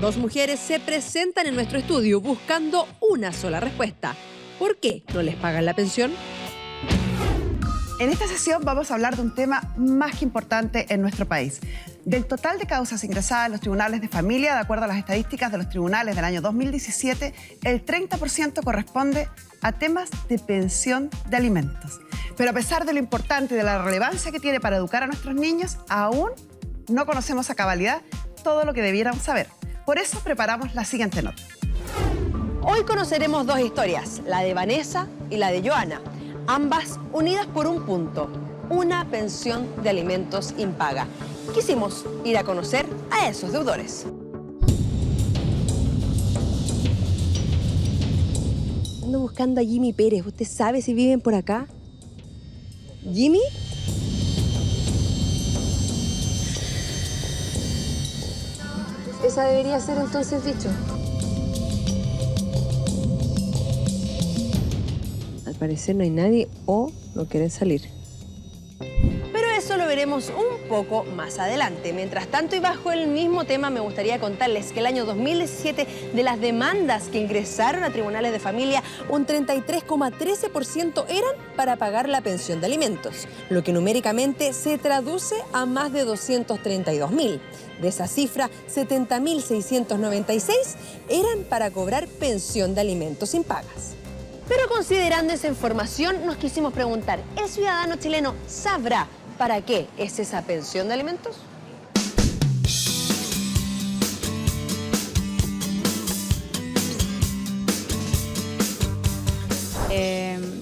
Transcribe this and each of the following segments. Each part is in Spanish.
Dos mujeres se presentan en nuestro estudio buscando una sola respuesta. ¿Por qué no les pagan la pensión? En esta sesión vamos a hablar de un tema más que importante en nuestro país. Del total de causas ingresadas en los tribunales de familia, de acuerdo a las estadísticas de los tribunales del año 2017, el 30% corresponde a temas de pensión de alimentos. Pero a pesar de lo importante y de la relevancia que tiene para educar a nuestros niños, aún no conocemos a cabalidad todo lo que debiéramos saber. Por eso preparamos la siguiente nota. Hoy conoceremos dos historias, la de Vanessa y la de Joana. Ambas unidas por un punto, una pensión de alimentos impaga. Quisimos ir a conocer a esos deudores. Ando buscando a Jimmy Pérez. ¿Usted sabe si viven por acá? ¿Jimmy? Esa debería ser entonces dicho. Al parecer no hay nadie o no quieren salir. Pero eso lo veremos un poco más adelante. Mientras tanto, y bajo el mismo tema, me gustaría contarles que el año 2017, de las demandas que ingresaron a tribunales de familia, un 33,13% eran para pagar la pensión de alimentos, lo que numéricamente se traduce a más de 232.000. De esa cifra, 70.696 eran para cobrar pensión de alimentos impagas. Pero considerando esa información, nos quisimos preguntar, ¿el ciudadano chileno sabrá para qué es esa pensión de alimentos?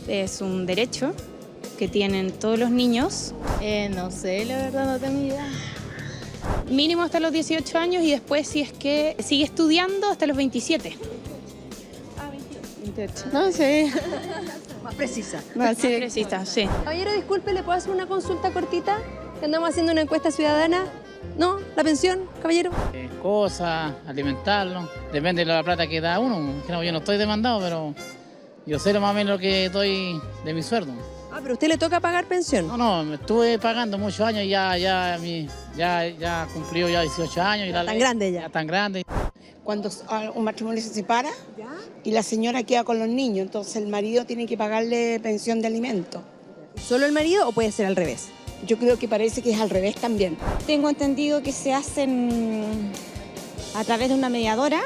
Es un derecho que tienen todos los niños. No sé, la verdad no tengo idea. Mínimo hasta los 18 años y después, si es que sigue estudiando, hasta los 27. 28. No sé. Más precisa. No sé. Precisa, sí. Caballero, disculpe, ¿le puedo hacer una consulta cortita? Que andamos haciendo una encuesta ciudadana. ¿No? ¿La pensión, caballero? Cosas, alimentarlo. Depende de la plata que da uno. Yo no estoy demandado, pero yo sé lo más o menos lo que doy de mi sueldo. Ah, pero a usted le toca pagar pensión. No, me estuve pagando muchos años y ya cumplió ya 18 años. Y la Tan ley, grande ya. Ya tan grande. Cuando un matrimonio se separa y la señora queda con los niños, entonces el marido tiene que pagarle pensión de alimento. ¿Solo el marido o puede ser al revés? Yo creo que parece que es al revés también. Tengo entendido que se hacen a través de una mediadora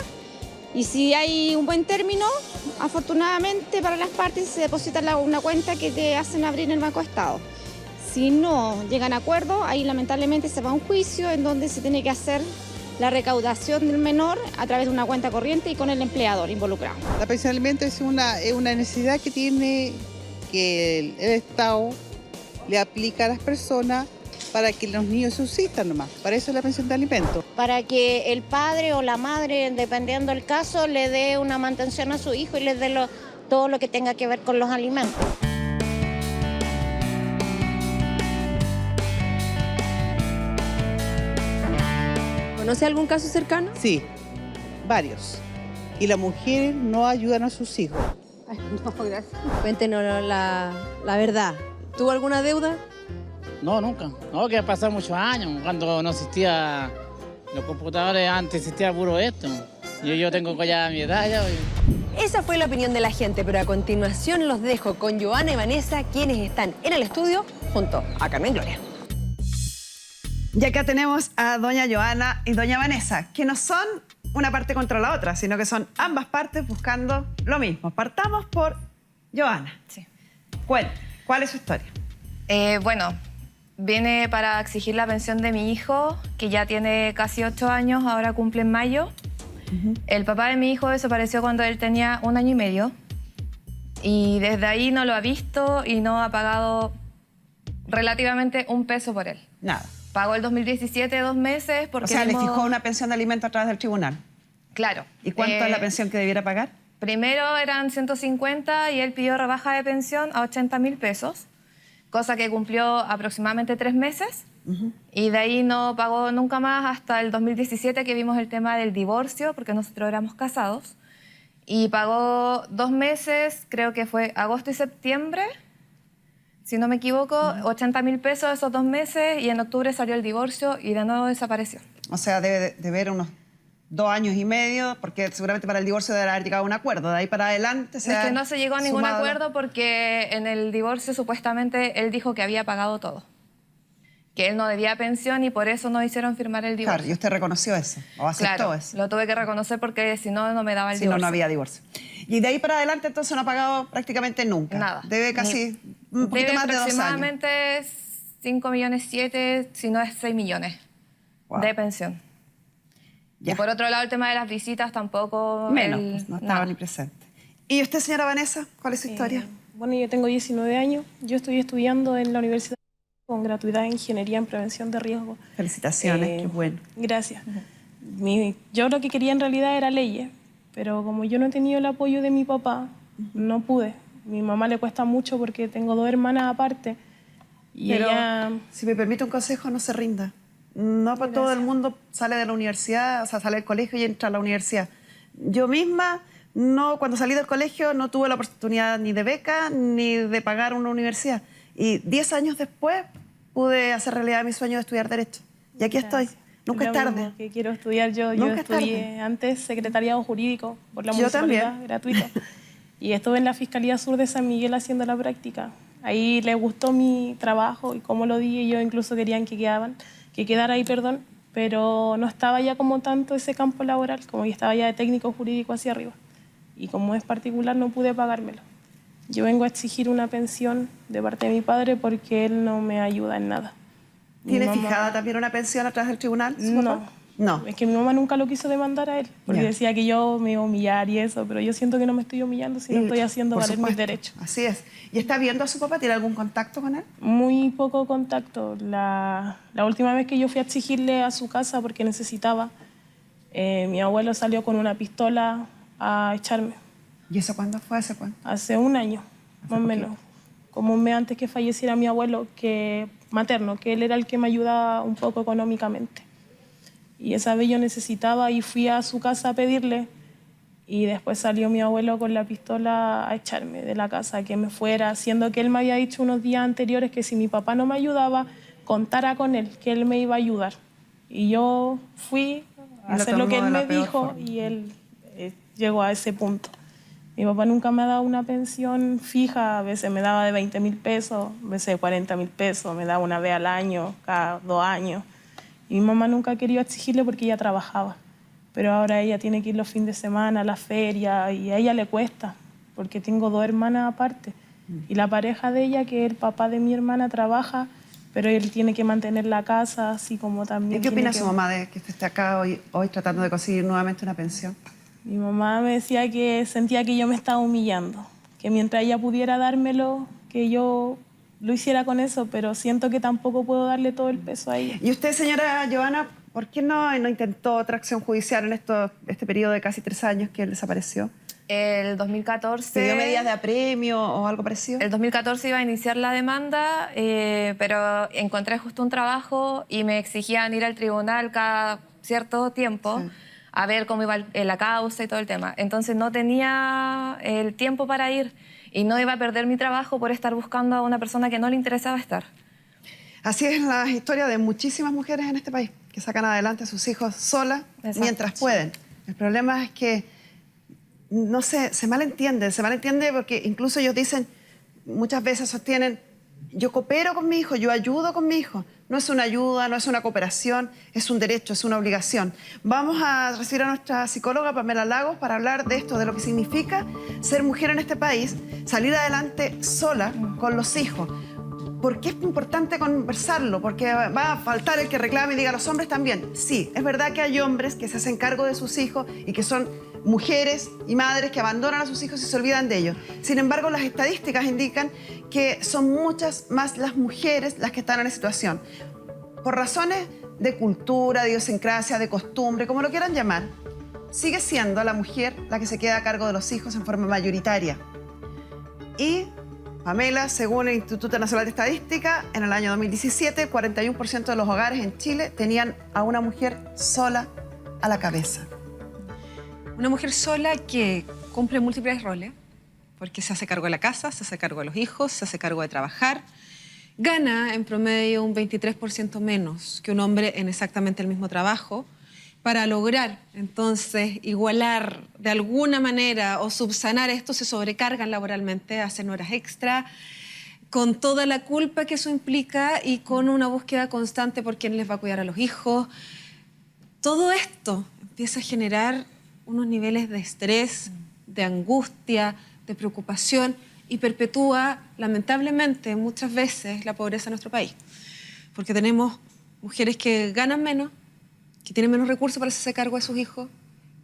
y si hay un buen término, afortunadamente para las partes se deposita una cuenta que te hacen abrir en el Banco Estado. Si no llegan a acuerdo, ahí lamentablemente se va a un juicio en donde se tiene que hacer la recaudación del menor a través de una cuenta corriente y con el empleador involucrado. La pensión de alimentos es una necesidad que tiene que el Estado le aplica a las personas para que los niños subsistan nomás. Para eso es la pensión de alimentos. Para que el padre o la madre, dependiendo del caso, le dé una mantención a su hijo y le dé todo lo que tenga que ver con los alimentos. ¿Conoce algún caso cercano? Sí, varios. Y las mujeres no ayudan a sus hijos. Ay, no, gracias. Cuéntenos la verdad. ¿Tuvo alguna deuda? No, nunca. No, que ha pasado muchos años. Cuando no existía los computadores, antes existía puro esto. Yo tengo ya mi edad ya. Esa fue la opinión de la gente, pero a continuación los dejo con Joana y Vanessa, quienes están en el estudio junto a Carmen Gloria. Y acá tenemos a doña Joana y doña Vanessa, que no son una parte contra la otra, sino que son ambas partes buscando lo mismo. Partamos por Joana. Sí. ¿Cuál es su historia? Bueno, viene para exigir la pensión de mi hijo, que ya tiene casi 8 años, ahora cumple en mayo. El papá de mi hijo desapareció cuando él tenía 1 año y medio. Y desde ahí no lo ha visto y no ha pagado relativamente un peso por él. Nada. Pagó el 2017 2 meses porque... O sea, le fijó una pensión de alimento a través del tribunal. Claro. ¿Y cuánto es la pensión que debiera pagar? Primero eran 150 y él pidió rebaja de pensión a 80.000 pesos, cosa que cumplió aproximadamente 3 meses. Y de ahí no pagó nunca más hasta el 2017, que vimos el tema del divorcio, porque nosotros éramos casados. Y pagó 2 meses, creo que fue agosto y septiembre, si no me equivoco, 80.000 pesos esos 2 meses, y en octubre salió el divorcio y de nuevo desapareció. O sea, debe ver unos 2 años y medio, porque seguramente para el divorcio debe haber llegado a un acuerdo. De ahí para adelante Es que no se llegó a ningún acuerdo porque en el divorcio supuestamente él dijo que había pagado todo. Que él no debía pensión y por eso no hicieron firmar el divorcio. Claro, y usted reconoció eso, o aceptó eso. Lo tuve que reconocer porque si no, no me daba el Si divorcio. no, no había divorcio. Y de ahí para adelante entonces no ha pagado prácticamente nunca. Debe Debe casi un poquito más de 2 años. aproximadamente 5,7 millones, si no es 6 millones de pensión. Ya. Y por otro lado, el tema de las visitas tampoco... Menos, pues, no estaba ni presente. ¿Y usted, señora Vanessa, cuál es su historia? Bueno, yo tengo 19 años. Yo estoy estudiando en la Universidad con gratuidad en Ingeniería en Prevención de Riesgo. Felicitaciones, qué bueno. Gracias. Yo lo que quería en realidad era leyes, pero como yo no he tenido el apoyo de mi papá, no pude. Mi mamá le cuesta mucho porque tengo 2 hermanas aparte. Y pero, ella... si me permite un consejo, no se rinda. No para todo el mundo sale de la universidad, o sea, sale del colegio y entra a la universidad. Yo misma, cuando salí del colegio, no tuve la oportunidad ni de beca ni de pagar una universidad. Y 10 años después pude hacer realidad mi sueño de estudiar Derecho. Y aquí estoy. Nunca es tarde. Que quiero estudiar yo. Yo estudié antes secretariado jurídico por la municipalidad, gratuito. Y estuve en la Fiscalía Sur de San Miguel haciendo la práctica. Ahí les gustó mi trabajo y cómo lo di. Yo incluso querían que quedara ahí, pero no estaba ya como tanto ese campo laboral, como que estaba ya de técnico jurídico hacia arriba. Y como es particular, no pude pagármelo. Yo vengo a exigir una pensión de parte de mi padre porque él no me ayuda en nada. ¿Tiene fijada también una pensión a través del tribunal? No. Es que mi mamá nunca lo quiso demandar a él, porque decía que yo me iba a humillar y eso, pero yo siento que no me estoy humillando, sino estoy haciendo valer mis derechos. Así es. ¿Y está viendo a su papá? ¿Tiene algún contacto con él? Muy poco contacto. La última vez que yo fui a exigirle a su casa porque necesitaba, mi abuelo salió con una pistola a echarme. ¿Y eso cuándo fue? ¿Hace cuánto? Hace un año, más o menos. Como un mes antes que falleciera mi abuelo materno, que él era el que me ayudaba un poco económicamente. Y esa vez yo necesitaba y fui a su casa a pedirle y después salió mi abuelo con la pistola a echarme de la casa, que me fuera, siendo que él me había dicho unos días anteriores que si mi papá no me ayudaba, contara con él, que él me iba a ayudar. Y yo fui a hacer lo que él me dijo y él llegó a ese punto. Mi papá nunca me ha dado una pensión fija, a veces me daba de 20.000 pesos, a veces de 40.000 pesos, me daba una vez al año, cada 2 años. Y mi mamá nunca quería exigirle porque ella trabajaba. Pero ahora ella tiene que ir los fines de semana a la feria y a ella le cuesta, porque tengo 2 hermanas aparte. Y la pareja de ella, que el papá de mi hermana, trabaja, pero él tiene que mantener la casa, así como también... ¿Y qué opina su mamá de que usted esté acá hoy tratando de conseguir nuevamente una pensión? Mi mamá me decía que sentía que yo me estaba humillando, que mientras ella pudiera dármelo, que yo lo hiciera con eso, pero siento que tampoco puedo darle todo el peso a ella. ¿Y usted, señora Giovanna, por qué no intentó otra acción judicial en este periodo de casi 3 años que él desapareció? El 2014... ¿Pidió medidas de apremio o algo parecido? El 2014 iba a iniciar la demanda, pero encontré justo un trabajo y me exigían ir al tribunal cada cierto tiempo a ver cómo iba la causa y todo el tema. Entonces no tenía el tiempo para ir y no iba a perder mi trabajo por estar buscando a una persona que no le interesaba estar. Así es la historia de muchísimas mujeres en este país que sacan adelante a sus hijos solas mientras pueden. El problema es que no sé, se malentiende porque incluso ellos dicen, muchas veces sostienen, yo coopero con mi hijo, yo ayudo con mi hijo. No es una ayuda, no es una cooperación, es un derecho, es una obligación. Vamos a recibir a nuestra psicóloga Pamela Lagos para hablar de esto, de lo que significa ser mujer en este país, salir adelante sola con los hijos. ¿Por qué es importante conversarlo? Porque va a faltar el que reclame y diga a los hombres también. Sí, es verdad que hay hombres que se hacen cargo de sus hijos y que son mujeres y madres que abandonan a sus hijos y se olvidan de ellos. Sin embargo, las estadísticas indican que son muchas más las mujeres las que están en esa situación. Por razones de cultura, de idiosincrasia, de costumbre, como lo quieran llamar, sigue siendo la mujer la que se queda a cargo de los hijos en forma mayoritaria. Y Pamela, según el Instituto Nacional de Estadística, en el año 2017, el 41% de los hogares en Chile tenían a una mujer sola a la cabeza. Una mujer sola que cumple múltiples roles, porque se hace cargo de la casa, se hace cargo de los hijos, se hace cargo de trabajar. Gana en promedio un 23% menos que un hombre en exactamente el mismo trabajo, para lograr entonces igualar de alguna manera o subsanar esto, se sobrecargan laboralmente, hacen horas extra, con toda la culpa que eso implica y con una búsqueda constante por quién les va a cuidar a los hijos. Todo esto empieza a generar unos niveles de estrés, de angustia, de preocupación y perpetúa, lamentablemente, muchas veces la pobreza en nuestro país. Porque tenemos mujeres que ganan menos, que tienen menos recursos para hacerse cargo de sus hijos,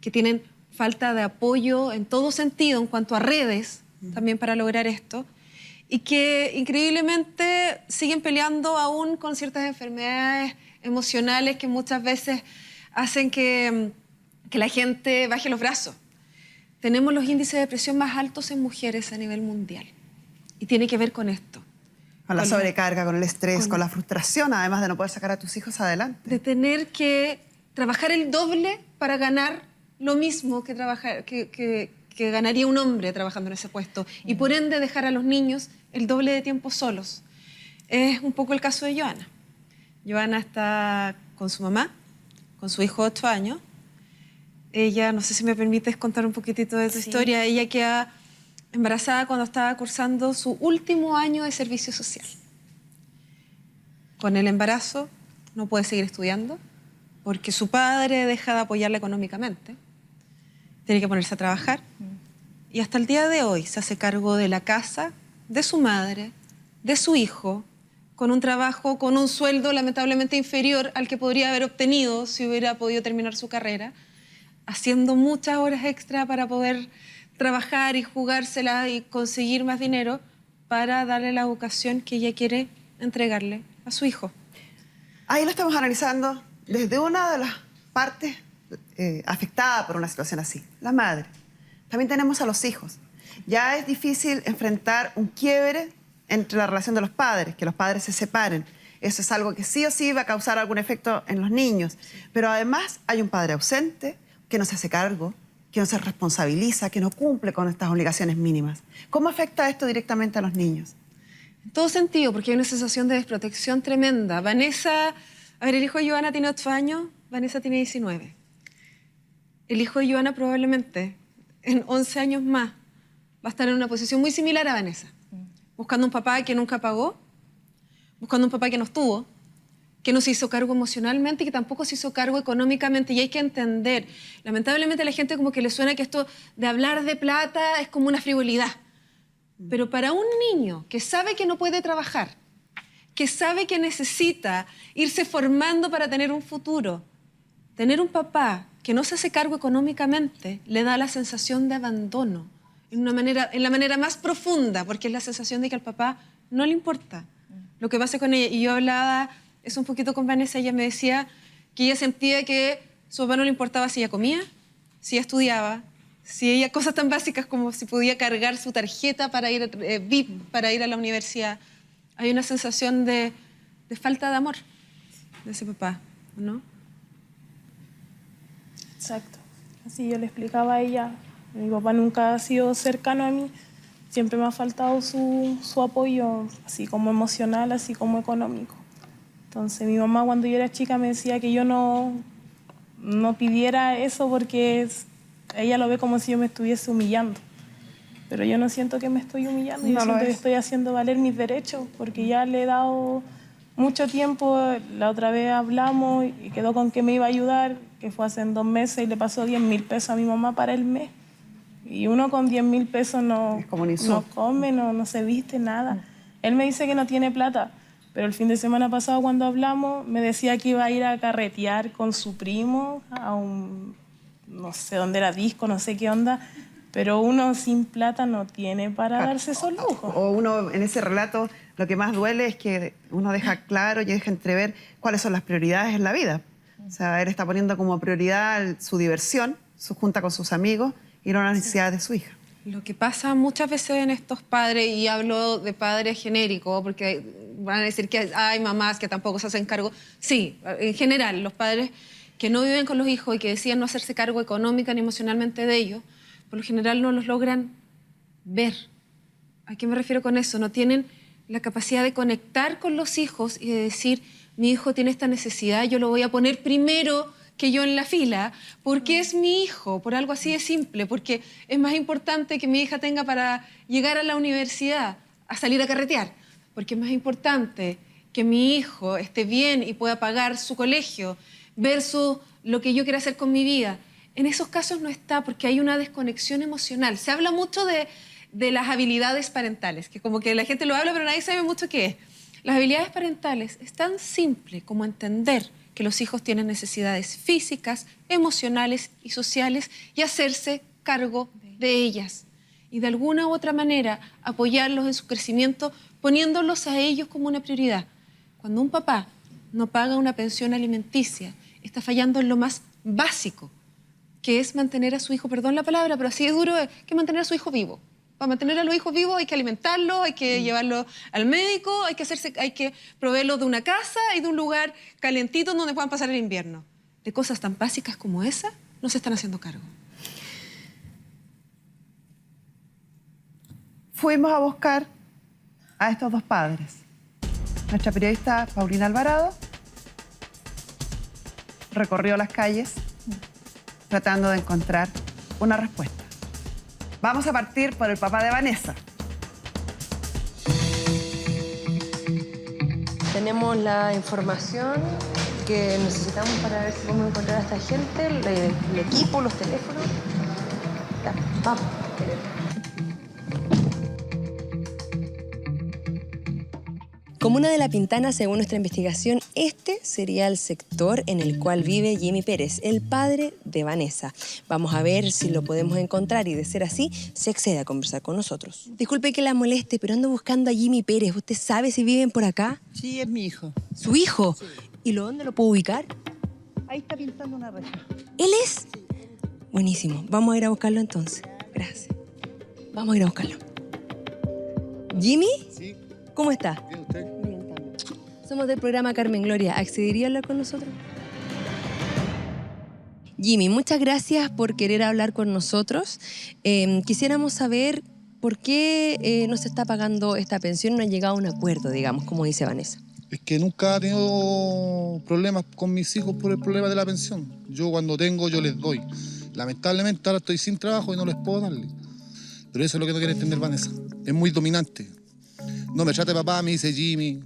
que tienen falta de apoyo en todo sentido, en cuanto a redes, también para lograr esto, y que increíblemente siguen peleando aún con ciertas enfermedades emocionales que muchas veces hacen que la gente baje los brazos. Tenemos los índices de depresión más altos en mujeres a nivel mundial, y tiene que ver con esto. Con la sobrecarga, con el estrés, con la frustración, además de no poder sacar a tus hijos adelante. De tener que trabajar el doble para ganar lo mismo que ganaría un hombre trabajando en ese puesto. Y por ende dejar a los niños el doble de tiempo solos. Es un poco el caso de Joana. Joana está con su mamá, con su hijo de 8 años. Ella, no sé si me permites contar un poquitito de tu historia. Ella queda embarazada cuando estaba cursando su último año de servicio social. Con el embarazo no puede seguir estudiando porque su padre deja de apoyarla económicamente. Tiene que ponerse a trabajar. Y hasta el día de hoy se hace cargo de la casa, de su madre, de su hijo, con un trabajo, con un sueldo lamentablemente inferior al que podría haber obtenido si hubiera podido terminar su carrera, haciendo muchas horas extra para poder trabajar y jugársela y conseguir más dinero para darle la educación que ella quiere entregarle a su hijo. Ahí lo estamos analizando desde una de las partes afectada por una situación así, la madre. También tenemos a los hijos. Ya es difícil enfrentar un quiebre entre la relación de los padres, que los padres se separen. Eso es algo que sí o sí va a causar algún efecto en los niños. Pero además hay un padre ausente que no se hace cargo, que no se responsabiliza, que no cumple con estas obligaciones mínimas. ¿Cómo afecta esto directamente a los niños? En todo sentido, porque hay una sensación de desprotección tremenda. Vanessa, a ver, el hijo de Joana tiene 8 años, Vanessa tiene 19. El hijo de Joana probablemente en 11 años más va a estar en una posición muy similar a Vanessa, buscando un papá que nunca pagó, buscando un papá que no estuvo, que no se hizo cargo emocionalmente y que tampoco se hizo cargo económicamente. Y hay que entender, lamentablemente a la gente como que le suena que esto de hablar de plata es como una frivolidad. Pero para un niño que sabe que no puede trabajar, que sabe que necesita irse formando para tener un futuro, tener un papá que no se hace cargo económicamente le da la sensación de abandono en la manera más profunda, porque es la sensación de que al papá no le importa lo que pase con ella. Y yo hablaba eso un poquito con Vanessa, ella me decía que ella sentía que su papá no le importaba si ella comía, si ella estudiaba, si ella, cosas tan básicas como si podía cargar su tarjeta para ir, VIP para ir a la universidad. Hay una sensación de falta de amor de ese papá, ¿no? Exacto. Así yo le explicaba a ella. Mi papá nunca ha sido cercano a mí. Siempre me ha faltado su apoyo, así como emocional, así como económico. Entonces mi mamá cuando yo era chica me decía que yo no pidiera eso porque ella lo ve como si yo me estuviese humillando. Pero yo no siento que me estoy humillando, yo siento que estoy haciendo valer mis derechos porque ya le he dado mucho tiempo. La otra vez hablamos y quedó con que me iba a ayudar, que fue hace 2 meses y le pasó 10.000 pesos a mi mamá para el mes. Y uno con 10.000 pesos no come, no se viste, nada. Él me dice que no tiene plata, pero el fin de semana pasado cuando hablamos me decía que iba a ir a carretear con su primo a un, no sé dónde era, disco, no sé qué onda, pero uno sin plata no tiene para darse esos lujos. O uno en ese relato lo que más duele es que uno deja claro y deja entrever cuáles son las prioridades en la vida. O sea, él está poniendo como prioridad su diversión, su junta con sus amigos y no las necesidades de su hija. Lo que pasa muchas veces en estos padres, y hablo de padres genéricos, porque van a decir que hay mamás que tampoco se hacen cargo. Sí, en general, los padres que no viven con los hijos y que deciden no hacerse cargo económica ni emocionalmente de ellos, por lo general no los logran ver. ¿A qué me refiero con eso? No tienen la capacidad de conectar con los hijos y de decir, mi hijo tiene esta necesidad, yo lo voy a poner primero que yo en la fila, porque es mi hijo, por algo así de simple, porque es más importante que mi hija tenga para llegar a la universidad, a salir a carretear, porque es más importante que mi hijo esté bien y pueda pagar su colegio versus lo que yo quiero hacer con mi vida. En esos casos no está, porque hay una desconexión emocional. Se habla mucho de las habilidades parentales, que como que la gente lo habla, pero nadie sabe mucho qué es. Las habilidades parentales es tan simple como entender que los hijos tienen necesidades físicas, emocionales y sociales y hacerse cargo de ellas. Y de alguna u otra manera apoyarlos en su crecimiento poniéndolos a ellos como una prioridad. Cuando un papá no paga una pensión alimenticia, está fallando en lo más básico, que es mantener a su hijo, perdón la palabra, pero así de duro es, que mantener a su hijo vivo. Para mantener a los hijos vivos hay que alimentarlos, hay que llevarlos al médico, hay que proveerlos de una casa y de un lugar calentito donde puedan pasar el invierno. De cosas tan básicas como esa, no se están haciendo cargo. Fuimos a buscar a estos dos padres. Nuestra periodista Paulina Alvarado recorrió las calles tratando de encontrar una respuesta. Vamos a partir por el papá de Vanessa. Tenemos la información que necesitamos para ver si podemos encontrar a esta gente, el equipo, los teléfonos. Ya, vamos. Comuna de La Pintana, según nuestra investigación, este sería el sector en el cual vive Jimmy Pérez, el padre de Vanessa. Vamos a ver si lo podemos encontrar y, de ser así, se accede a conversar con nosotros. Disculpe que la moleste, pero ando buscando a Jimmy Pérez. ¿Usted sabe si viven por acá? Sí, es mi hijo. ¿Su hijo? Sí. ¿Y dónde lo puedo ubicar? Ahí está pintando una reja. ¿Él es? Buenísimo. Vamos a ir a buscarlo entonces. Gracias. Vamos a ir a buscarlo. ¿Jimmy? Sí. ¿Cómo está? Bien, ¿usted? Bien, también. Somos del programa Carmen Gloria. ¿Accedería a hablar con nosotros? Jimmy, muchas gracias por querer hablar con nosotros. Quisiéramos saber por qué no se está pagando esta pensión, no ha llegado a un acuerdo, digamos, como dice Vanessa. Es que nunca he tenido problemas con mis hijos por el problema de la pensión. Yo cuando tengo, yo les doy. Lamentablemente ahora estoy sin trabajo y no les puedo darle. Pero eso es lo que no quiere entender Vanessa. Es muy dominante. No me trate papá, me dice Jimmy.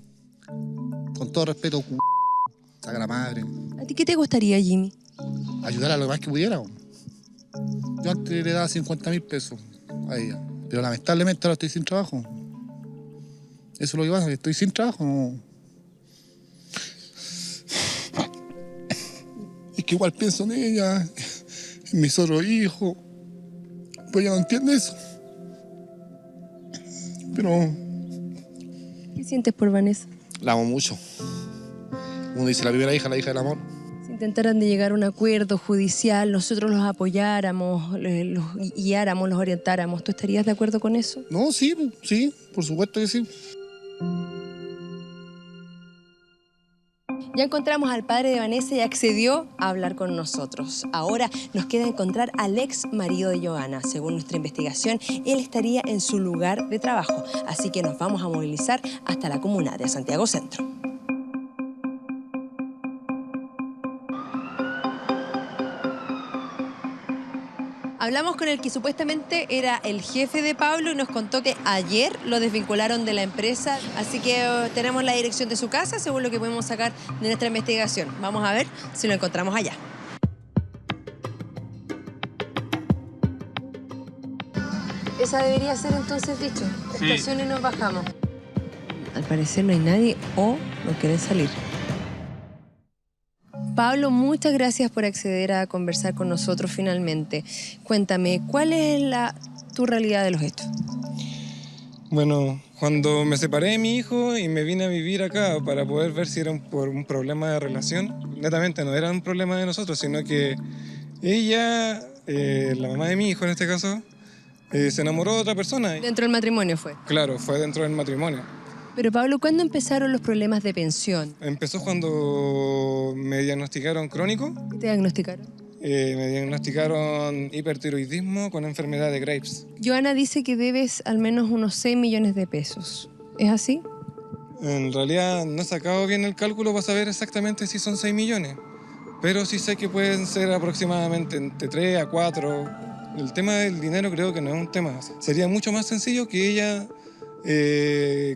Con todo respeto, saca la madre. ¿A ti qué te gustaría, Jimmy? Ayudar a lo más que pudiera. Yo antes le daba 50.000 pesos a ella. Pero lamentablemente ahora estoy sin trabajo. Eso es lo que pasa, estoy sin trabajo. No. Es que igual pienso en ella, en mis otros hijos. Pues ella no entiende eso. Pero... ¿Qué sientes por Vanessa? La amo mucho. Uno dice la primera hija, la hija del amor. Si intentaran de llegar a un acuerdo judicial, nosotros los apoyáramos, los guiáramos, los orientáramos, ¿tú estarías de acuerdo con eso? No, sí, por supuesto que sí. Ya encontramos al padre de Vanessa y accedió a hablar con nosotros. Ahora nos queda encontrar al ex marido de Johanna. Según nuestra investigación, él estaría en su lugar de trabajo. Así que nos vamos a movilizar hasta la comuna de Santiago Centro. Hablamos con el que supuestamente era el jefe de Pablo y nos contó que ayer lo desvincularon de la empresa. Así que tenemos la dirección de su casa, según lo que podemos sacar de nuestra investigación. Vamos a ver si lo encontramos allá. Esa debería ser entonces, dicho. Estación y nos bajamos. Al parecer no hay nadie o no quieren salir. Pablo, muchas gracias por acceder a conversar con nosotros finalmente. Cuéntame, ¿cuál es tu realidad de los hechos? Bueno, cuando me separé de mi hijo y me vine a vivir acá para poder ver si era por un problema de relación, netamente no era un problema de nosotros, sino que ella, la mamá de mi hijo en este caso, se enamoró de otra persona. ¿Dentro del matrimonio fue? Claro, fue dentro del matrimonio. Pero Pablo, ¿cuándo empezaron los problemas de pensión? Empezó cuando me diagnosticaron crónico. ¿Qué te diagnosticaron? Me diagnosticaron hipertiroidismo con enfermedad de Graves. Johanna dice que debes al menos unos 6 millones de pesos. ¿Es así? En realidad no he sacado bien el cálculo para saber exactamente si son 6 millones. pero sí sé que pueden ser aproximadamente entre 3 a 4. El tema del dinero creo que no es un tema. Sería mucho más sencillo que ella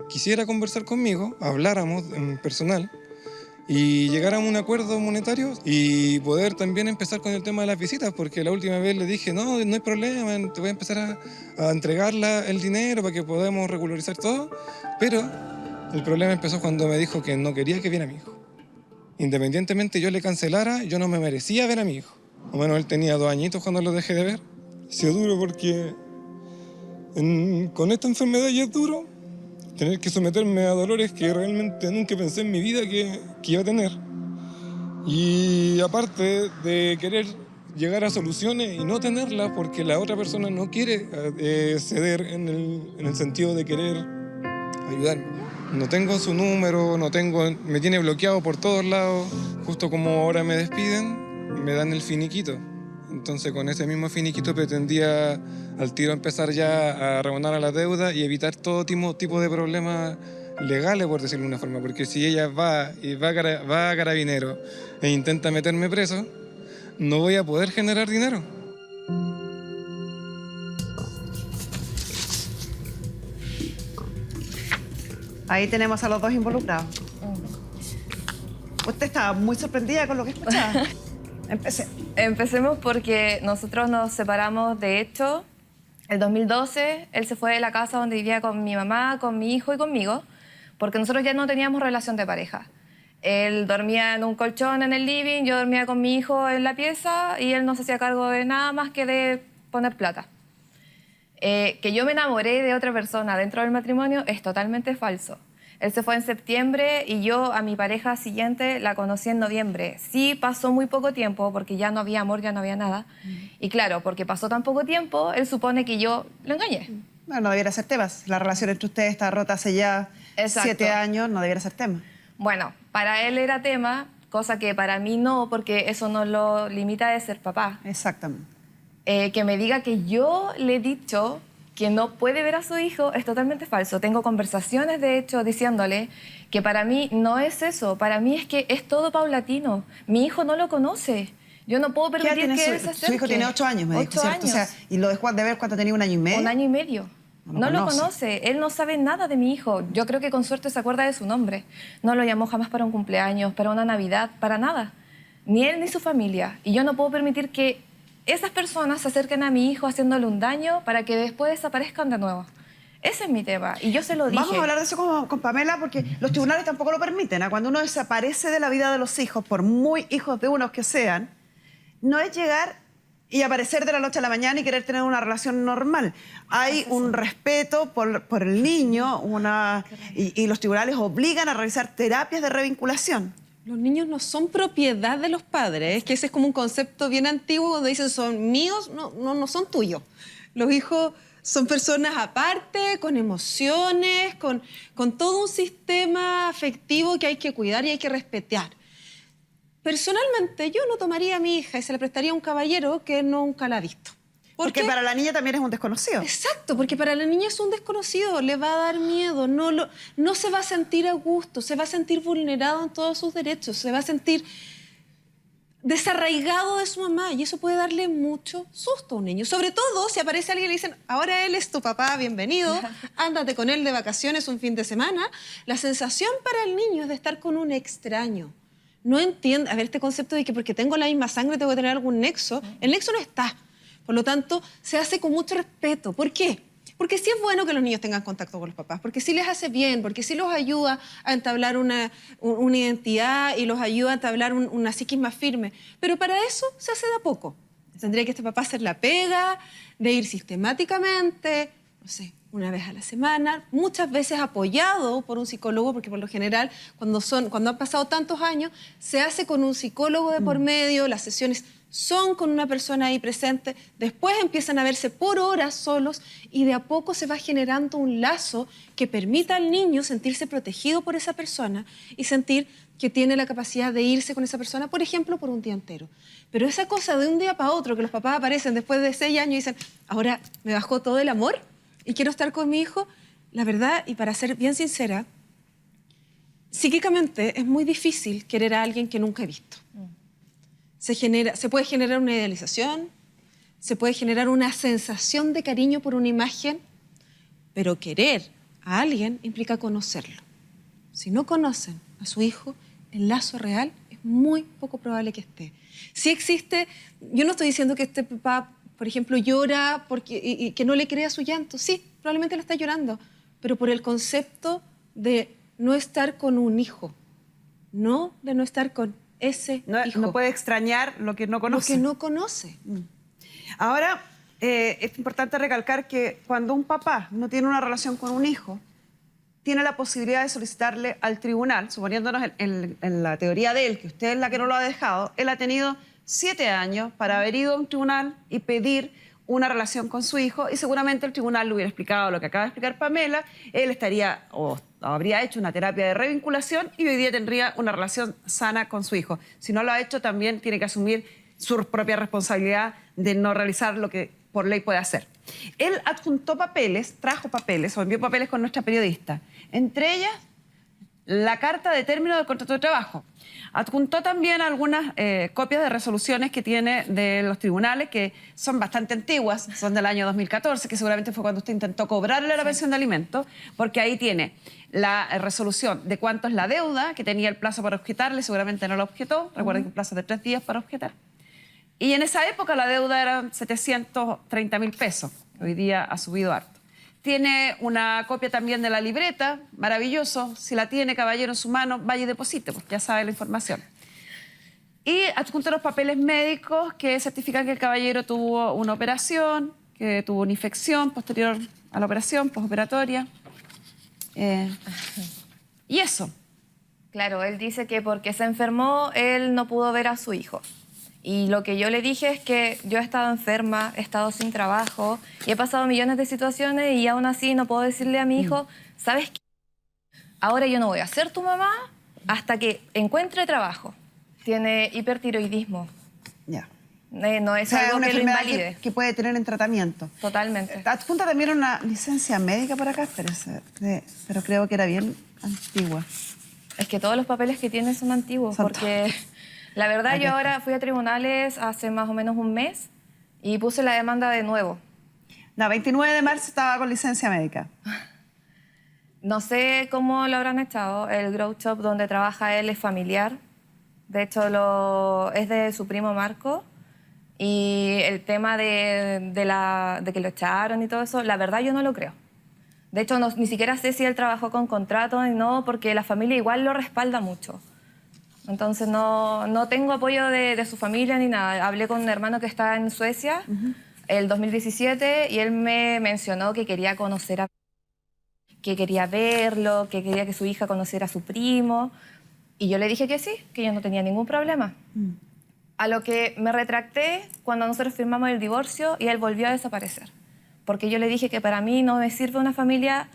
quisiera conversar conmigo, habláramos en personal y llegáramos a un acuerdo monetario y poder también empezar con el tema de las visitas, porque la última vez le dije, no hay problema, te voy a empezar a entregar el dinero para que podamos regularizar todo, pero el problema empezó cuando me dijo que no quería que viera a mi hijo. Independientemente yo le cancelara, yo no me merecía ver a mi hijo. O menos él tenía 2 añitos cuando lo dejé de ver. Ha sido duro porque con esta enfermedad ya es duro tener que someterme a dolores que realmente nunca pensé en mi vida que iba a tener. Y aparte de querer llegar a soluciones y no tenerlas porque la otra persona no quiere ceder en el sentido de querer ayudarme. No tengo su número, me tiene bloqueado por todos lados. Justo como ahora me despiden, me dan el finiquito. Entonces con ese mismo finiquito pretendía al tiro empezar ya a reabonar a la deuda y evitar todo tipo de problemas legales, por decirlo de una forma. Porque si ella va a Carabineros e intenta meterme preso, no voy a poder generar dinero. Ahí tenemos a los 2 involucrados. Usted estaba muy sorprendida con lo que escuchaba. Empecemos porque nosotros nos separamos, de hecho, el 2012. Él se fue de la casa donde vivía con mi mamá, con mi hijo y conmigo, porque nosotros ya no teníamos relación de pareja. Él dormía en un colchón en el living, yo dormía con mi hijo en la pieza y él no se hacía cargo de nada más que de poner plata. Que yo me enamoré de otra persona dentro del matrimonio es totalmente falso. Él se fue en septiembre y yo a mi pareja siguiente la conocí en noviembre. Sí pasó muy poco tiempo porque ya no había amor, ya no había nada. Y claro, porque pasó tan poco tiempo, él supone que yo lo engañé. Bueno, no debiera ser tema. La relación entre ustedes está rota hace ya 7 años, no debiera ser tema. Bueno, para él era tema, cosa que para mí no, porque eso no lo limita de ser papá. Exactamente. Que me diga que yo le he dicho que no puede ver a su hijo es totalmente falso. Tengo conversaciones, de hecho, diciéndole que para mí no es eso. Para mí es que es todo paulatino. Mi hijo no lo conoce. Yo no puedo permitir que él se acerque. Su hijo tiene 8 años, me dijo, ¿cierto? 8 años. O sea, ¿y lo dejó de ver cuando tenía 1 año y medio? 1 año y medio. No lo conoce. Él no sabe nada de mi hijo. Yo creo que con suerte se acuerda de su nombre. No lo llamó jamás para un cumpleaños, para una Navidad, para nada. Ni él ni su familia. Y yo no puedo permitir que esas personas se acerquen a mi hijo haciéndole un daño para que después desaparezcan de nuevo. Ese es mi tema y yo se lo dije. Vamos a hablar de eso con Pamela porque los tribunales tampoco lo permiten. Cuando uno desaparece de la vida de los hijos, por muy hijos de unos que sean, no es llegar y aparecer de la noche a la mañana y querer tener una relación normal. Hay un respeto por el niño y los tribunales obligan a realizar terapias de revinculación. Los niños no son propiedad de los padres, es que ese es como un concepto bien antiguo donde dicen son míos, no son tuyos. Los hijos son personas aparte, con emociones, con todo un sistema afectivo que hay que cuidar y hay que respetar. Personalmente, yo no tomaría a mi hija y se la prestaría a un caballero que nunca la ha visto. Porque para la niña también es un desconocido. Exacto, porque para la niña es un desconocido, le va a dar miedo, no se va a sentir a gusto, se va a sentir vulnerado en todos sus derechos, se va a sentir desarraigado de su mamá y eso puede darle mucho susto a un niño. Sobre todo si aparece alguien y le dicen, ahora él es tu papá, bienvenido, ándate con él de vacaciones un fin de semana. La sensación para el niño es de estar con un extraño. No entiende, a ver, este concepto de que porque tengo la misma sangre tengo que tener algún nexo, el nexo no está. Por lo tanto, se hace con mucho respeto. ¿Por qué? Porque sí es bueno que los niños tengan contacto con los papás, porque sí les hace bien, porque sí los ayuda a entablar una identidad y los ayuda a entablar una psiquis más firme. Pero para eso se hace de a poco. Tendría que este papá hacer la pega, de ir sistemáticamente, no sé, 1 vez a la semana, muchas veces apoyado por un psicólogo, porque por lo general, cuando han pasado tantos años, se hace con un psicólogo de por medio, las sesiones son con una persona ahí presente, después empiezan a verse por horas solos y de a poco se va generando un lazo que permita al niño sentirse protegido por esa persona y sentir que tiene la capacidad de irse con esa persona, por ejemplo, por un día entero. Pero esa cosa de un día para otro, que los papás aparecen después de 6 años y dicen, ahora me bajó todo el amor y quiero estar con mi hijo, la verdad, y para ser bien sincera, psíquicamente es muy difícil querer a alguien que nunca he visto. Se puede generar una idealización, se puede generar una sensación de cariño por una imagen, pero querer a alguien implica conocerlo. Si no conocen a su hijo, el lazo real es muy poco probable que esté. Si existe, yo no estoy diciendo que este papá, por ejemplo, llora y que no le crea su llanto. Sí, probablemente lo está llorando, pero por el concepto de no estar con un hijo, no de no estar con ese hijo. No puede extrañar lo que no conoce. Lo que no conoce. Ahora, es importante recalcar que cuando un papá no tiene una relación con un hijo, tiene la posibilidad de solicitarle al tribunal, suponiéndonos en la teoría de él, que usted es la que no lo ha dejado, él ha tenido 7 años para haber ido a un tribunal y pedir una relación con su hijo, y seguramente el tribunal le hubiera explicado lo que acaba de explicar Pamela, él estaría o habría hecho una terapia de revinculación y hoy día tendría una relación sana con su hijo. Si no lo ha hecho, también tiene que asumir su propia responsabilidad de no realizar lo que por ley puede hacer. Él adjuntó papeles, trajo papeles o envió papeles con nuestra periodista, entre ellas la carta de término del contrato de trabajo. Adjuntó también algunas copias de resoluciones que tiene de los tribunales, que son bastante antiguas, son del año 2014, que seguramente fue cuando usted intentó cobrarle la pensión de alimentos, porque ahí tiene la resolución de cuánto es la deuda, que tenía el plazo para objetarle, seguramente no lo objetó, recuerden que un plazo de 3 días para objetar. Y en esa época la deuda era 730.000 pesos, que hoy día ha subido harto. Tiene una copia también de la libreta, maravilloso. Si la tiene, caballero, en su mano, vaya y deposite, pues ya sabe la información. Y adjunto los papeles médicos que certifican que el caballero tuvo una operación, que tuvo una infección posterior a la operación, postoperatoria. Y eso. Claro, él dice que porque se enfermó, él no pudo ver a su hijo. Y lo que yo le dije es que yo he estado enferma, he estado sin trabajo y he pasado millones de situaciones y aún así no puedo decirle a mi hijo, ¿sabes qué? Ahora yo no voy a ser tu mamá hasta que encuentre trabajo. Tiene hipertiroidismo. Ya. No es algo que lo invalide. Que puede tener en tratamiento. Totalmente. Adjunta también una licencia médica por acá, pero creo que era bien antigua. Es que todos los papeles que tiene son antiguos porque... La verdad, yo ahora fui a tribunales hace más o menos un mes y puse la demanda de nuevo. No, 29 de marzo estaba con licencia médica. No sé cómo lo habrán echado. El grow shop donde trabaja él es familiar. De hecho, es de su primo Marco. Y el tema de que lo echaron y todo eso, la verdad yo no lo creo. De hecho, ni siquiera sé si él trabajó con contrato y no, porque la familia igual lo respalda mucho. Entonces no tengo apoyo de su familia ni nada. Hablé con un hermano que está en Suecia el 2017 y él me mencionó que quería que quería verlo, que quería que su hija conociera a su primo. Y yo le dije que sí, que yo no tenía ningún problema. A lo que me retracté cuando nosotros firmamos el divorcio y él volvió a desaparecer. Porque yo le dije que para mí no me sirve una familia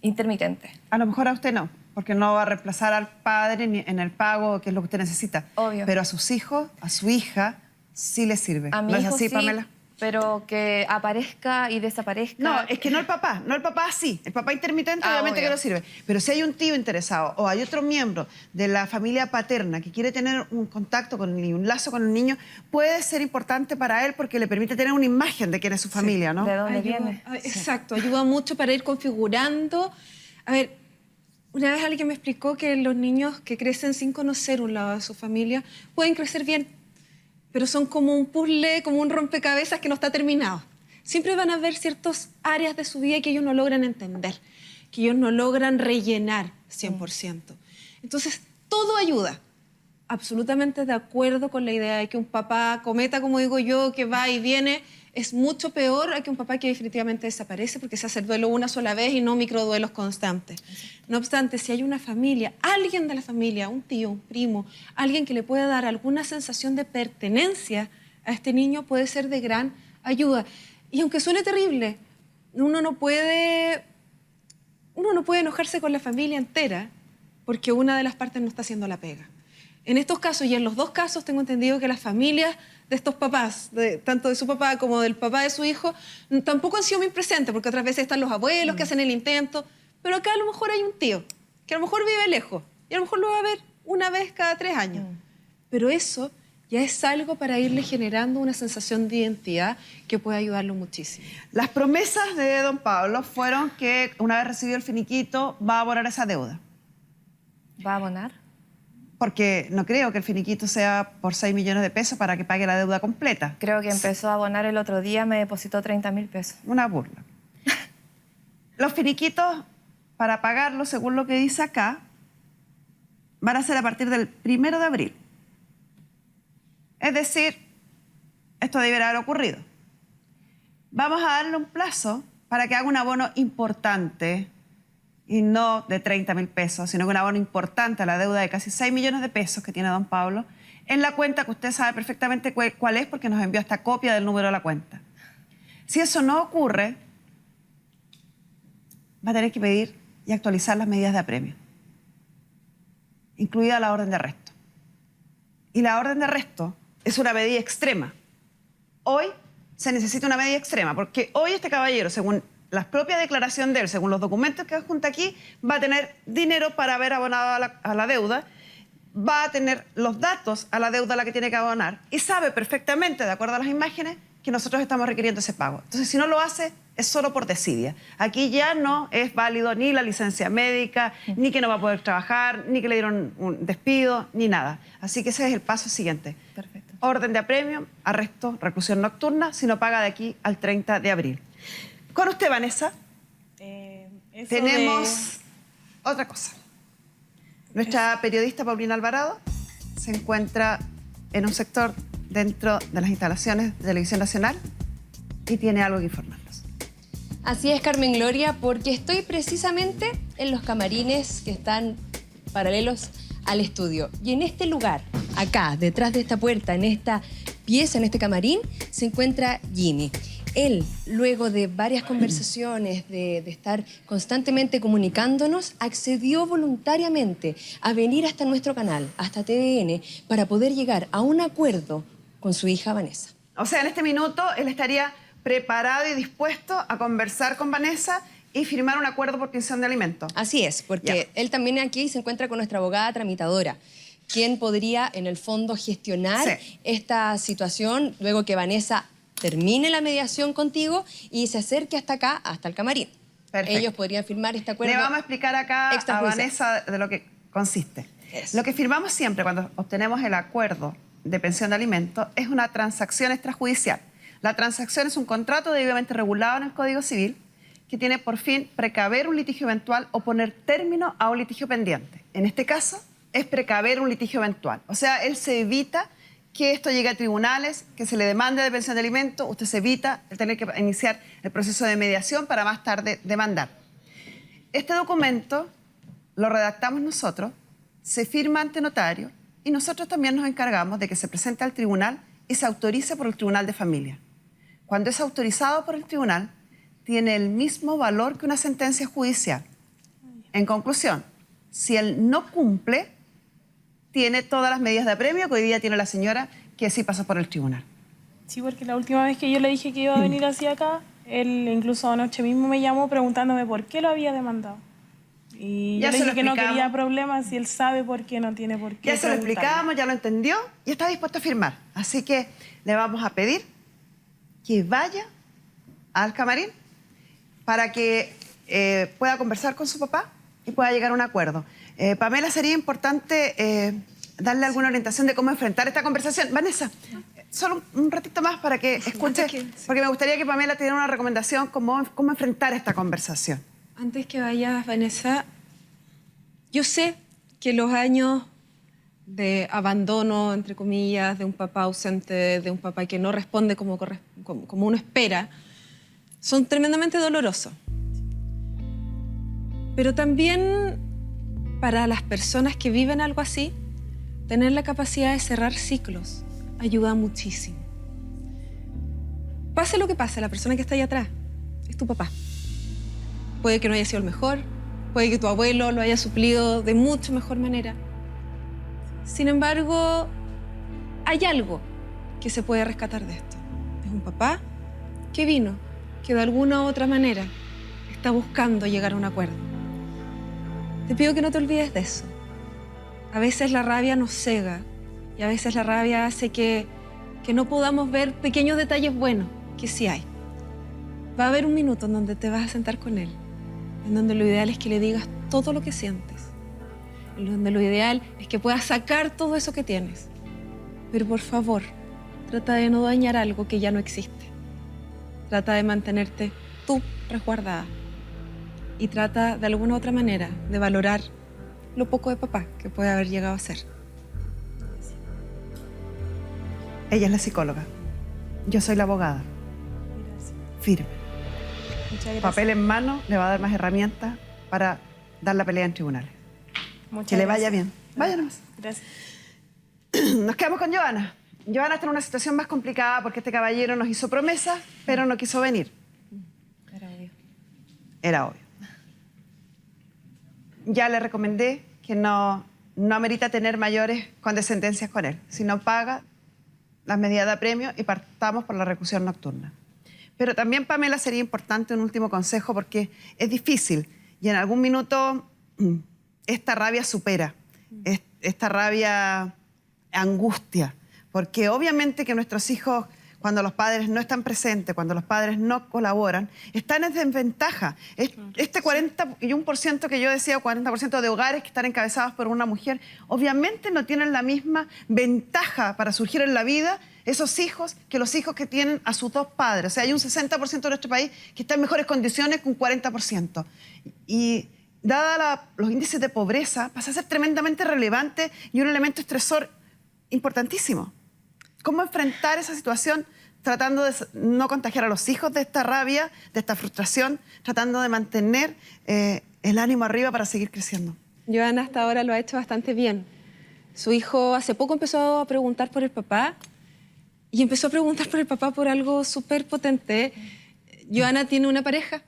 intermitente. A lo mejor a usted no, porque no va a reemplazar al padre en el pago, que es lo que usted necesita. Obvio. Pero a sus hijos, a su hija, sí le sirve. A mi ¿No es hijo así, sí, Pamela? pero que aparezca y desaparezca. No, es que no el papá sí. El papá intermitente obviamente obvio. que no sirve. Pero si hay un tío interesado o hay otro miembro de la familia paterna que quiere tener un contacto con el niño, un lazo con el niño, puede ser importante para él porque le permite tener una imagen de quién es su familia, ¿no? ¿De dónde viene? Exacto, ayuda mucho para ir configurando. A ver, una vez alguien me explicó que los niños que crecen sin conocer un lado de su familia pueden crecer bien, pero son como un puzzle, como un rompecabezas que no está terminado. Siempre van a haber ciertas áreas de su vida que ellos no logran entender, que ellos no logran rellenar 100%. Entonces, todo ayuda. Absolutamente de acuerdo con la idea de que un papá cometa, como digo yo, que va y viene, es mucho peor a que un papá que definitivamente desaparece porque se hace el duelo una sola vez y no microduelos constantes. No obstante, si hay una familia, alguien de la familia, un tío, un primo, alguien que le pueda dar alguna sensación de pertenencia a este niño, puede ser de gran ayuda. Y aunque suene terrible, uno no puede enojarse con la familia entera porque una de las partes no está haciendo la pega. En estos casos y en los dos casos tengo entendido que las familias de estos papás, tanto de su papá como del papá de su hijo, tampoco han sido muy presentes, porque otras veces están los abuelos que hacen el intento, pero acá a lo mejor hay un tío que a lo mejor vive lejos y a lo mejor lo va a ver una vez cada 3 años. Pero eso ya es algo para irle generando una sensación de identidad que puede ayudarlo muchísimo. Las promesas de don Pablo fueron que una vez recibido el finiquito va a abonar esa deuda. ¿Va a abonar? Porque no creo que el finiquito sea por 6 millones de pesos para que pague la deuda completa. Creo que empezó a abonar el otro día, me depositó 30.000 pesos. Una burla. Los finiquitos, para pagarlos, según lo que dice acá, van a ser a partir del 1 de abril. Es decir, esto deberá haber ocurrido. Vamos a darle un plazo para que haga un abono importante y no de 30.000 pesos, sino que un abono importante a la deuda de casi 6 millones de pesos que tiene don Pablo en la cuenta que usted sabe perfectamente cuál es porque nos envió esta copia del número de la cuenta. Si eso no ocurre, va a tener que pedir y actualizar las medidas de apremio, incluida la orden de arresto. Y la orden de arresto es una medida extrema. Hoy se necesita una medida extrema porque hoy este caballero, según la propia declaración de él, según los documentos que adjunta aquí, va a tener dinero para haber abonado a la deuda, va a tener los datos a la deuda a la que tiene que abonar y sabe perfectamente, de acuerdo a las imágenes, que nosotros estamos requiriendo ese pago. Entonces, si no lo hace, es solo por desidia. Aquí ya no es válido ni la licencia médica, ni que no va a poder trabajar, ni que le dieron un despido, ni nada. Así que ese es el paso siguiente. Perfecto. Orden de apremio, arresto, reclusión nocturna, si no paga de aquí al 30 de abril. Con usted, Vanessa, tenemos otra cosa. Nuestra periodista Paulina Alvarado se encuentra en un sector dentro de las instalaciones de Televisión Nacional y tiene algo que informarnos. Así es, Carmen Gloria, porque estoy precisamente en los camarines que están paralelos al estudio. Y en este lugar, acá, detrás de esta puerta, en esta pieza, en este camarín, se encuentra Jimmy. Él, luego de varias conversaciones, de estar constantemente comunicándonos, accedió voluntariamente a venir hasta nuestro canal, hasta TVN, para poder llegar a un acuerdo con su hija Vanessa. O sea, en este minuto él estaría preparado y dispuesto a conversar con Vanessa y firmar un acuerdo por pensión de alimentos. Así es, porque él también aquí se encuentra con nuestra abogada tramitadora, quien podría, en el fondo, gestionar esta situación luego que Vanessa termine la mediación contigo y se acerque hasta acá, hasta el camarín. Perfecto. Ellos podrían firmar este acuerdo. Le vamos a explicar acá a Vanessa de lo que consiste. Lo que firmamos siempre cuando obtenemos el acuerdo de pensión de alimentos es una transacción extrajudicial. La transacción es un contrato debidamente regulado en el Código Civil que tiene por fin precaver un litigio eventual o poner término a un litigio pendiente. En este caso es precaver un litigio eventual. O sea, él se evita que esto llegue a tribunales, que se le demande de pensión de alimentos, usted se evita el tener que iniciar el proceso de mediación para más tarde demandar. Este documento lo redactamos nosotros, se firma ante notario y nosotros también nos encargamos de que se presente al tribunal y se autorice por el Tribunal de Familia. Cuando es autorizado por el tribunal, tiene el mismo valor que una sentencia judicial. En conclusión, si él no cumple, tiene todas las medidas de apremio que hoy día tiene la señora que sí pasó por el tribunal. Sí, porque la última vez que yo le dije que iba a venir hacia acá, él incluso anoche mismo me llamó preguntándome por qué lo había demandado. Y yo le dije que no quería problemas y él sabe por qué, no tiene por qué. Ya se lo explicamos, ya lo entendió y está dispuesto a firmar. Así que le vamos a pedir que vaya al camarín para que pueda conversar con su papá y pueda llegar a un acuerdo. Pamela, sería importante darle alguna orientación de cómo enfrentar esta conversación. Vanessa, solo un ratito más para que escuche, porque me gustaría que Pamela te diera una recomendación cómo enfrentar esta conversación. Antes que vayas, Vanessa, yo sé que los años de abandono, entre comillas, de un papá ausente, de un papá que no responde como uno espera, son tremendamente dolorosos. Pero también para las personas que viven algo así, tener la capacidad de cerrar ciclos ayuda muchísimo. Pase lo que pase, la persona que está ahí atrás es tu papá. Puede que no haya sido el mejor, puede que tu abuelo lo haya suplido de mucho mejor manera. Sin embargo, hay algo que se puede rescatar de esto. Es un papá que vino, que de alguna u otra manera está buscando llegar a un acuerdo. Te pido que no te olvides de eso. A veces la rabia nos cega Y a veces la rabia hace que no podamos ver pequeños detalles buenos, que sí hay. Va a haber un minuto en donde te vas a sentar con él, en donde lo ideal es que le digas todo lo que sientes, en donde lo ideal es que puedas sacar todo eso que tienes. Pero por favor, trata de no dañar algo que ya no existe. Trata de mantenerte tú resguardada. Y trata de alguna u otra manera de valorar lo poco de papá que puede haber llegado a ser. Ella es la psicóloga. Yo soy la abogada. Firme. Muchas gracias. Papel en mano le va a dar más herramientas para dar la pelea en tribunales. Muchas Que le vaya gracias. bien. Vaya nomás. Gracias. Nos quedamos con Joana. Joana está en una situación más complicada porque este caballero nos hizo promesas, pero no quiso venir. Era obvio. Era obvio. Ya le recomendé que no amerita tener mayores condescendencias con él. Si no paga las medidas de apremio y partamos por la reclusión nocturna. Pero también, Pamela, sería importante un último consejo porque es difícil y en algún minuto esta rabia supera, esta rabia angustia, porque obviamente que nuestros hijos, cuando los padres no están presentes, cuando los padres no colaboran, están en desventaja. Este 41% que yo decía, 40% de hogares que están encabezados por una mujer, obviamente no tienen la misma ventaja para surgir en la vida esos hijos que los hijos que tienen a sus dos padres. O sea, hay un 60% de nuestro país que está en mejores condiciones que un 40%. Y dada los índices de pobreza, pasa a ser tremendamente relevante y un elemento estresor importantísimo. ¿Cómo enfrentar esa situación tratando de no contagiar a los hijos de esta rabia, de esta frustración, tratando de mantener el ánimo arriba para seguir creciendo? Joana hasta ahora lo ha hecho bastante bien. Su hijo hace poco empezó a preguntar por el papá y empezó a preguntar por el papá por algo súper potente. Joana tiene una pareja,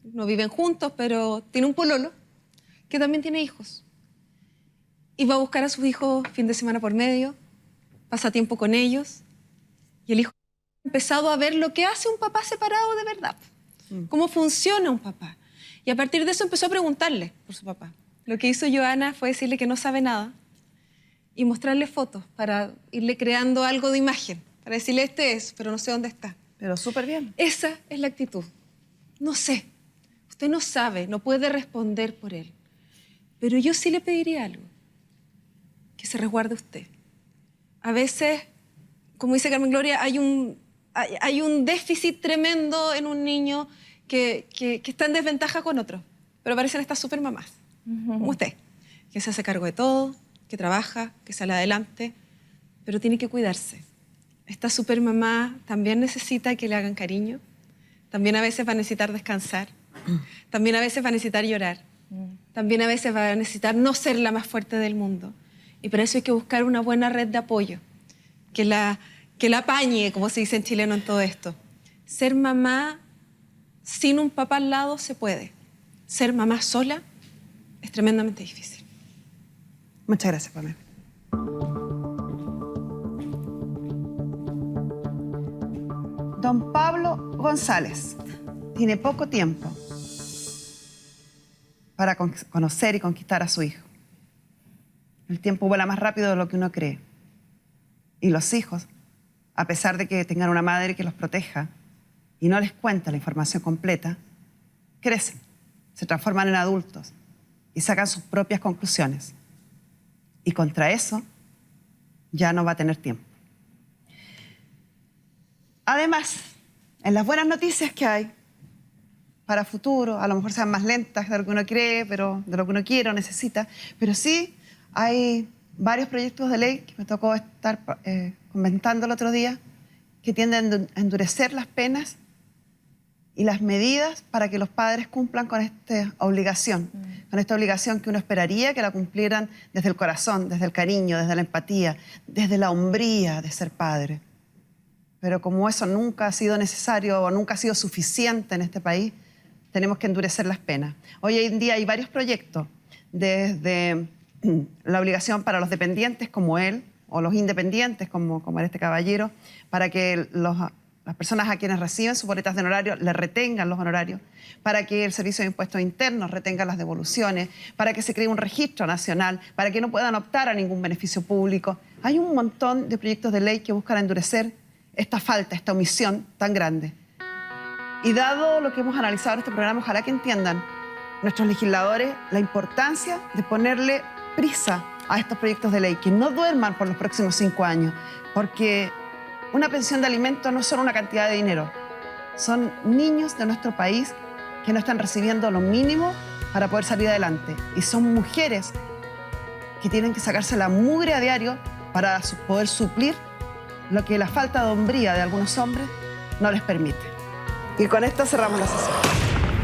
no viven juntos, pero tiene un pololo que también tiene hijos. Y va a buscar a sus hijos fin de semana por medio, pasa tiempo con ellos y el hijo ha empezado a ver lo que hace un papá separado de verdad, cómo funciona un papá. Y a partir de eso empezó a preguntarle por su papá. Lo que hizo Joana fue decirle que no sabe nada y mostrarle fotos para irle creando algo de imagen, para decirle este es, pero no sé dónde está. Pero súper bien. Esa es la actitud. No sé, usted no sabe, no puede responder por él, pero yo sí le pediría algo, que se resguarde usted. A veces, como dice Carmen Gloria, hay un déficit tremendo en un niño que está en desventaja con otro, pero parecen estas super mamás, como usted, que se hace cargo de todo, que trabaja, que sale adelante, pero tiene que cuidarse. Esta super mamá también necesita que le hagan cariño, también a veces va a necesitar descansar, también a veces va a necesitar llorar, también a veces va a necesitar no ser la más fuerte del mundo. Y por eso hay que buscar una buena red de apoyo, que la apañe, como se dice en chileno en todo esto. Ser mamá sin un papá al lado se puede. Ser mamá sola es tremendamente difícil. Muchas gracias, Pamela. Don Pablo González tiene poco tiempo para conocer y conquistar a su hijo. El tiempo vuela más rápido de lo que uno cree. Y los hijos, a pesar de que tengan una madre que los proteja y no les cuenta la información completa, crecen, se transforman en adultos y sacan sus propias conclusiones. Y contra eso ya no va a tener tiempo. Además, en las buenas noticias que hay para futuro, a lo mejor sean más lentas de lo que uno cree, pero de lo que uno quiere o necesita, pero sí hay varios proyectos de ley que me tocó estar comentando el otro día que tienden a endurecer las penas y las medidas para que los padres cumplan con esta obligación, que uno esperaría que la cumplieran desde el corazón, desde el cariño, desde la empatía, desde la hombría de ser padre. Pero como eso nunca ha sido necesario o nunca ha sido suficiente en este país, tenemos que endurecer las penas. Hoy en día hay varios proyectos, desde la obligación para los dependientes como él, o los independientes como era este caballero, para que las personas a quienes reciben sus boletas de honorario les retengan los honorarios, para que el Servicio de Impuestos Internos retenga las devoluciones, para que se cree un registro nacional, para que no puedan optar a ningún beneficio público. Hay un montón de proyectos de ley que buscan endurecer esta falta, esta omisión tan grande. Y dado lo que hemos analizado en este programa, ojalá que entiendan nuestros legisladores la importancia de ponerle prisa a estos proyectos de ley, que no duerman por los próximos 5 años, porque una pensión de alimentos no es solo una cantidad de dinero, son niños de nuestro país que no están recibiendo lo mínimo para poder salir adelante, y son mujeres que tienen que sacarse la mugre a diario para poder suplir lo que la falta de hombría de algunos hombres no les permite. Y con esto cerramos la sesión.